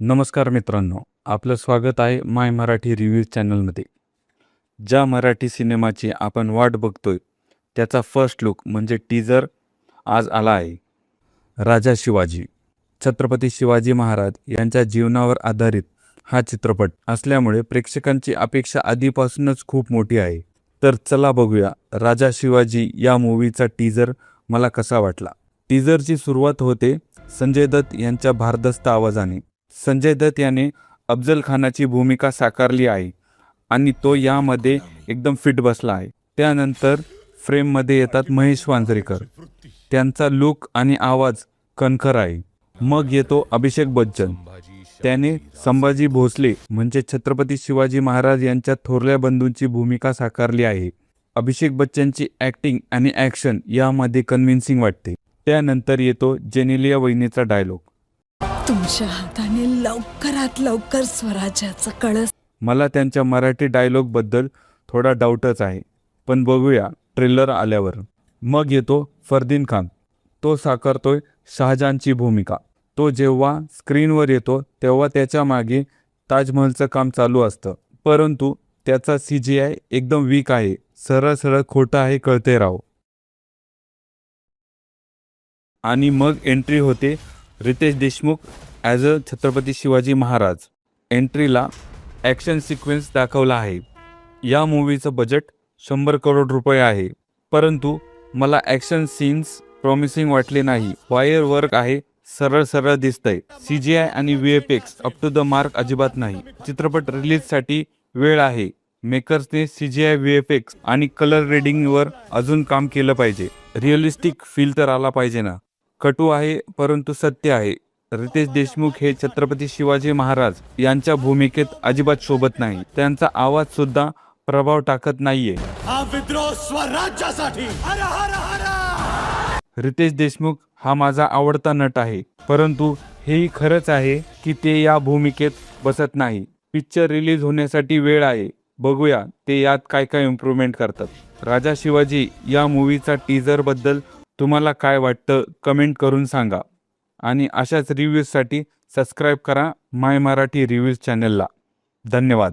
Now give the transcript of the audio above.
नमस्कार मित्रांनो, आपलं स्वागत आहे माय मराठी रिव्ह्यूज चॅनलमध्ये. ज्या मराठी सिनेमाची आपण वाट बघतोय त्याचा फर्स्ट लुक म्हणजे टीजर आज आला आहे. राजा शिवाजी. छत्रपती शिवाजी महाराज यांच्या जीवनावर आधारित हा चित्रपट असल्यामुळे प्रेक्षकांची अपेक्षा आधीपासूनच खूप मोठी आहे. तर चला बघूया राजा शिवाजी या मूवीचा टीजर मला कसा वाटला. टीजरची सुरुवात होते संजय दत्त यांच्या भारदस्त आवाजाने. संजय दत्त याने अफजल खानाची भूमिका साकारली आहे आणि तो यामध्ये एकदम फिट बसला आहे. त्यानंतर फ्रेममध्ये येतात महेश वांजरेकर. त्यांचा लुक आणि आवाज कणखर आहे. मग येतो अभिषेक बच्चन. त्याने संभाजी भोसले म्हणजे छत्रपती शिवाजी महाराज यांच्या थोरल्या बंधूंची भूमिका साकारली आहे. अभिषेक बच्चनची ॲक्टिंग आणि ॲक्शन यामध्ये कन्व्हिन्सिंग वाटते. त्यानंतर येतो जेनेलिया वहिनीचा डायलॉग. तुमच्या हाताने लवकरात लवकर स्वराज्याचा कळस. मला त्यांच्या मराठी डायलॉग बद्दल थोडा डाऊटच आहे, पण बघूया ट्रेलर आल्यावर. मग येतो फरदीन खान. तो साकारतोय शहाजहानची भूमिका. तो जेव्हा स्क्रीनवर येतो तेव्हा त्याच्या मागे ताजमहलचं काम चालू असतं, परंतु त्याचा CGI एकदम वीक आहे. सरळ सरळ खोटं आहे कळते राव. आणि मग एंट्री होते रितेश देशमुख ॲज अ छत्रपती शिवाजी महाराज. एंट्रीला ॲक्शन सिक्वेन्स दाखवला आहे. या मूवीचं बजेट 100 करोड रुपये आहे, परंतु मला ॲक्शन सीन्स प्रॉमिसिंग वाटले नाही. वायर वर्क आहे, सरळ सरळ दिसतंय. CGI आणि VFX up to the mark अजिबात नाही. चित्रपट रिलीजसाठी वेळ आहे. मेकर्सने CGI, VFX आणि कलर रेडिंगवर अजून काम केलं पाहिजे. रिअलिस्टिक फील तर आला पाहिजे ना. कटू आहे परंतु सत्य आहे. रितेश देशमुख हे छत्रपती शिवाजी महाराज यांच्या भूमिकेत अजिबात शोभत नाही. त्यांचा आवाज सुद्धा प्रभाव टाकत नाहीये. हा विद्रोह स्वराज्यासाठी. रितेश देशमुख हा माझा आवडता नट आहे, परंतु हेही खरंच आहे की ते या भूमिकेत बसत नाही. पिक्चर रिलीज होण्यासाठी वेळ आहे. बघूया ते यात काय काय इम्प्रूव्हमेंट करतात. राजा शिवाजी या मूवीचा टीजर बद्दल तुम्हाला काय वाटतं कमेंट करून सांगा. आणि अशाच रिव्ह्यूजसाठी सबस्क्राईब करा माय मराठी रिव्ह्यूज चॅनलला. धन्यवाद.